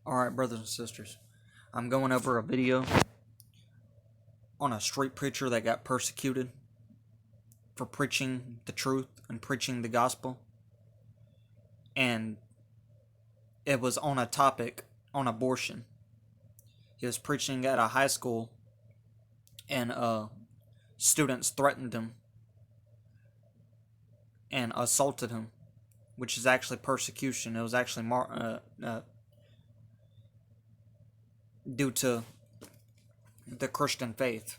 Alright, brothers and sisters, I'm going over a video on a street preacher that got persecuted for preaching the truth and preaching the gospel. And it was on a topic on abortion. He was preaching at a high school, and students threatened him and assaulted him, which is actually persecution. It was actually due to the Christian faith.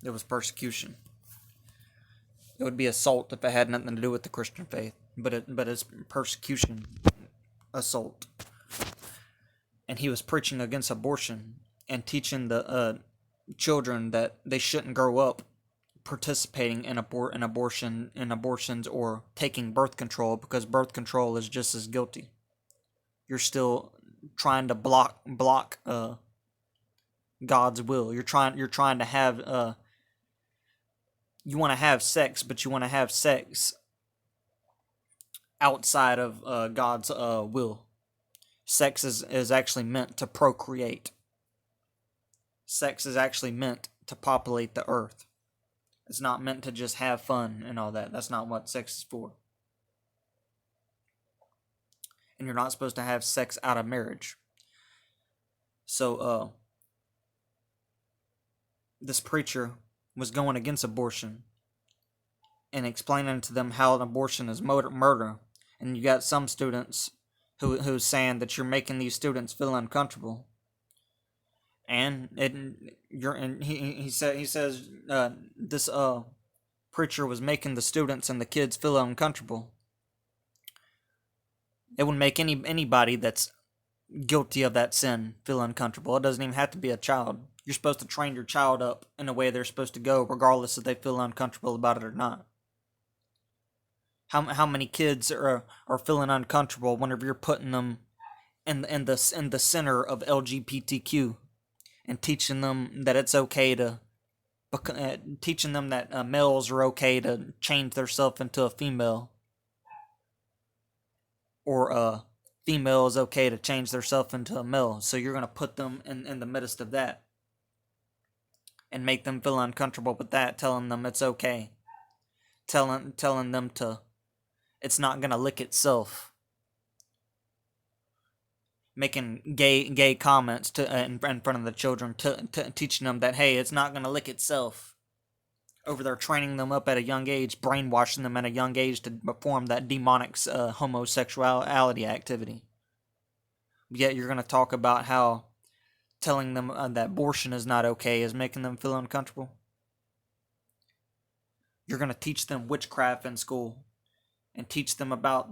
It was persecution. It would be assault if it had nothing to do with the Christian faith, but it's persecution, assault. And he was preaching against abortion and teaching the children that they shouldn't grow up participating in abortions or taking birth control, because birth control is just as guilty. You're still trying to block God's will. You're trying to have you want to have sex, but you want to have sex outside of God's will. Sex is actually meant to procreate. Sex is actually meant to populate the earth. It's not meant to just have fun and all that. That's not what sex is for. And you're not supposed to have sex out of marriage. So, this preacher was going against abortion and explaining to them how an abortion is murder. And you got some students who's saying that you're making these students feel uncomfortable. And he says this preacher was making the students and the kids feel uncomfortable. It would make anybody that's guilty of that sin feel uncomfortable. It doesn't even have to be a child. You're supposed to train your child up in the way they're supposed to go, regardless if they feel uncomfortable about it or not. How many kids are feeling uncomfortable whenever you're putting them in the center of LGBTQ and teaching them that it's okay to, teaching them that males are okay to change themselves into a female, or a female is okay to change themselves into a male. So you're gonna put them in the midst of that and make them feel uncomfortable with that, telling them it's okay, telling them to, it's not gonna lick itself, making gay comments in front of the children, teaching them that, hey, it's not gonna lick itself. Over there, training them up at a young age, brainwashing them at a young age to perform that demonic homosexuality activity. Yet you're gonna talk about how telling them that abortion is not okay is making them feel uncomfortable. You're gonna teach them witchcraft in school and teach them about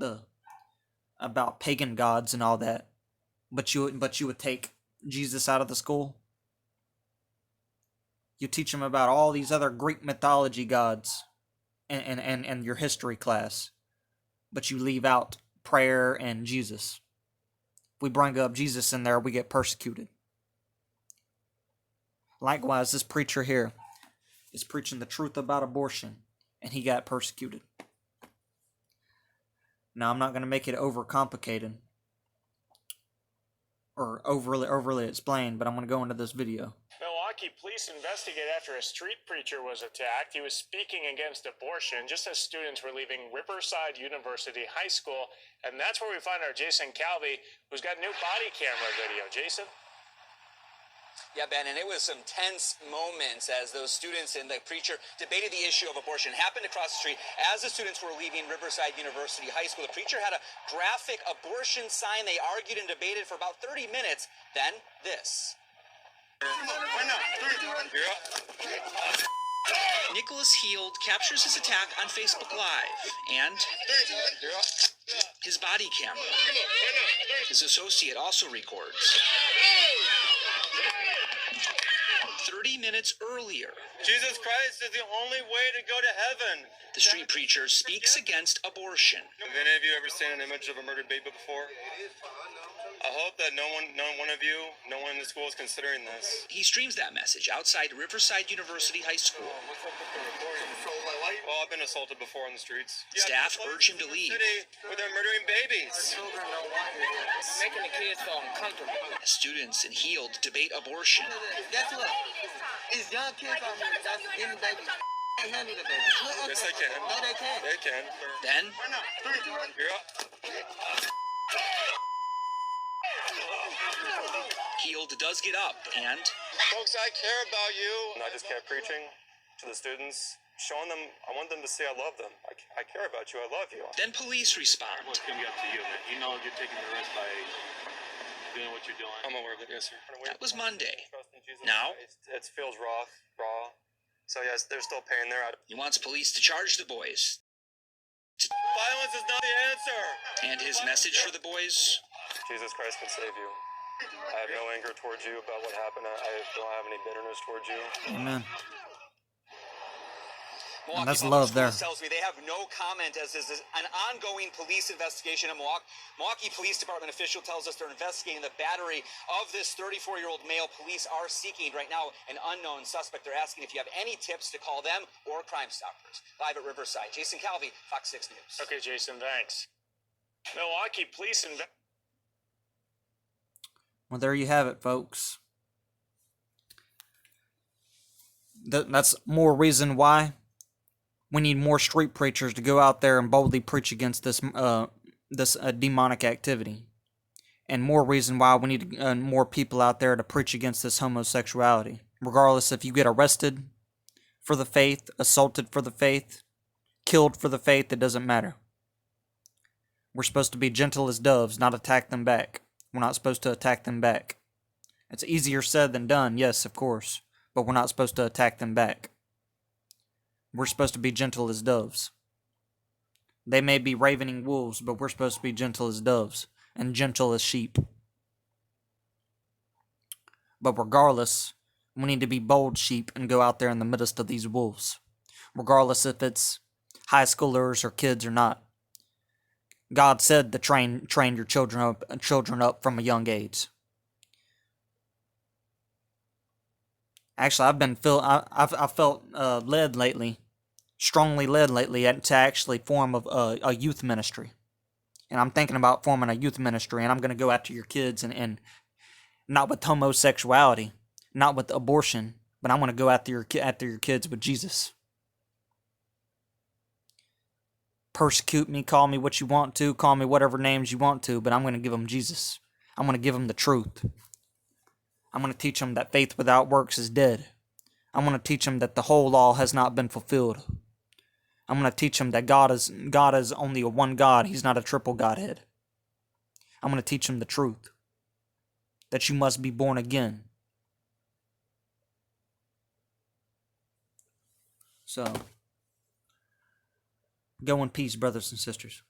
pagan gods and all that, but you would take Jesus out of the school. You teach them about all these other Greek mythology gods and your history class, but you leave out prayer and Jesus. If we bring up Jesus in there, we get persecuted. Likewise, this preacher here is preaching the truth about abortion, and he got persecuted. Now, I'm not going to make it overcomplicated or overly explained, but I'm going to go into this video. Milwaukee police investigate after a street preacher was attacked. He was speaking against abortion just as students were leaving Riverside University High School. And that's where we find our Jason Calvi, who's got new body camera video. Jason? Yeah, Ben, and it was some tense moments as those students and the preacher debated the issue of abortion. It happened across the street as the students were leaving Riverside University High School. The preacher had a graphic abortion sign. They argued and debated for about 30 minutes. Then this. Nicholas Heald captures his attack on Facebook Live and his body camera. His associate also records. 30 minutes earlier, Jesus Christ is the only way to go to heaven. the street preacher speaks against abortion. Have any of you ever seen an image of a murdered baby before? I hope that no one in the school is considering this. He streams that message outside Riverside University High School. What's up with the recording? So, why Well, I've been assaulted before on the streets. Staff urge him to leave. Where they're murdering babies. Children don't want you here. Making the kids feel uncomfortable. Students in Healed debate abortion. Guess what? It's young kids out here that's getting babies. They handle the babies. Yes, they can. No, they can't. They can. Then, You're up. Healed does get up and Folks, I care about you. And I just kept preaching to the students, showing them, I want them to see I love them. I care about you. I love you. then police respond. Well, it's going to be up to you, man. You know you're taking the risk by doing what you're doing. I'm aware of it, yes, sir. That was Monday. Trust in Jesus. Now? It feels raw. So, yes, there's still pain there. He wants police to charge the boys. Violence is not the answer. And his message for the boys? Jesus Christ can save you. I have no anger towards you about what happened. I don't have any bitterness towards you. Amen. Milwaukee that's Public love there. Schools tells me they have no comment as this is an ongoing police investigation in Milwaukee. Milwaukee Police Department official tells us they're investigating the battery of this 34-year-old male. Police are seeking right now an unknown suspect. They're asking if you have any tips to call them or Crime Stoppers. Live at Riverside, Jason Calvi, Fox 6 News. Okay, Jason, thanks. Milwaukee police Well, there you have it, folks. That's more reason why we need more street preachers to go out there and boldly preach against this demonic activity, and more reason why we need more people out there to preach against this homosexuality. Regardless if you get arrested for the faith, assaulted for the faith, killed for the faith, it doesn't matter. We're supposed to be gentle as doves, not attack them back. We're not supposed to attack them back. It's easier said than done, yes, of course, but we're not supposed to attack them back. We're supposed to be gentle as doves. They may be ravening wolves, but we're supposed to be gentle as doves and gentle as sheep. But regardless, we need to be bold sheep and go out there in the midst of these wolves, regardless if it's high schoolers or kids or not. God said to train your children up from a young age. Actually, I've felt led lately, strongly led lately, to actually form a youth ministry, and I'm thinking about forming a youth ministry, and I'm going to go after your kids, and not with homosexuality, not with abortion, but I'm going to go after your kids with Jesus. Persecute me, call me what you want to, call me whatever names you want to, but I'm going to give them Jesus. I'm going to give them the truth. I'm going to teach them that faith without works is dead. I'm going to teach them that the whole law has not been fulfilled. I'm going to teach them that God is only a one God. He's not a triple Godhead. I'm going to teach them the truth. That you must be born again. So, go in peace, brothers and sisters.